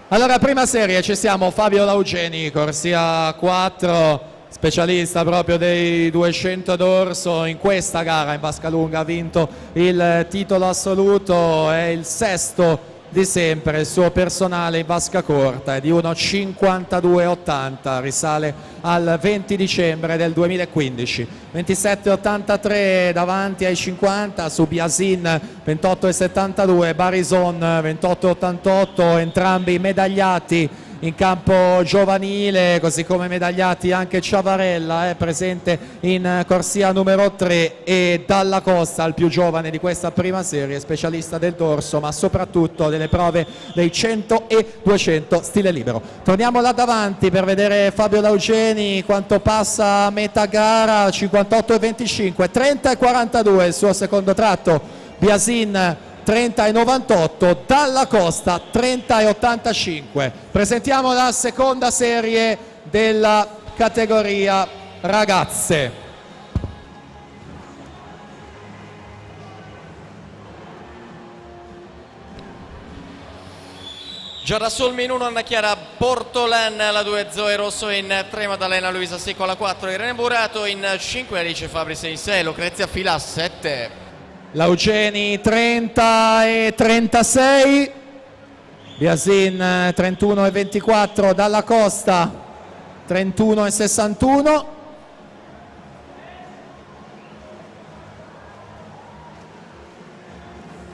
Allora, prima serie, ci siamo. Fabio Laugeni, corsia 4, specialista proprio dei 200 d'orso. In questa gara in vasca lunga ha vinto il titolo assoluto, è il sesto di sempre. Il suo personale in vasca corta è di 1,52,80, risale al 20 dicembre del 2015. 27,83 davanti ai 50 su Biasin, 28,72, Barison 28,88, entrambi medagliati in campo giovanile, così come medagliati anche Ciavarella, è presente in corsia numero 3, e Dalla Costa, il più giovane di questa prima serie, specialista del dorso ma soprattutto delle prove dei 100 e 200 stile libero. Torniamo là davanti per vedere Fabio Laugeni quanto passa a metà gara. 58,25, 30,42 il suo secondo tratto, Biasin 30,98, Dalla Costa 30,85. Presentiamo la seconda serie della categoria ragazze. Giada Solmi in 1, Anna Chiara Portolan, la 2 Zoe Rosso, in 3 Maddalena Luisa Secco, la 4 Irene Burato, in 5 Alice Fabri 6, Lucrezia Fila 7. Laugeni 30 e 36, Biasin 31 e 24, Dalla Costa 31 e 61.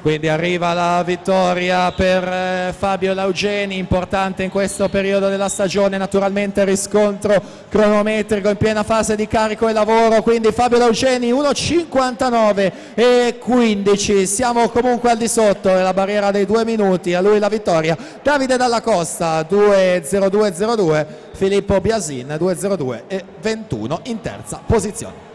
Quindi arriva la vittoria per Fabio Laugeni, importante in questo periodo della stagione, naturalmente riscontro cronometrico in piena fase di carico e lavoro, quindi Fabio Laugeni 1,59 e 15, siamo comunque al di sotto della barriera dei 2 minuti, a lui la vittoria. Davide Dalla Costa 2,02,02, Filippo Biasin 2,02 e 21 in terza posizione.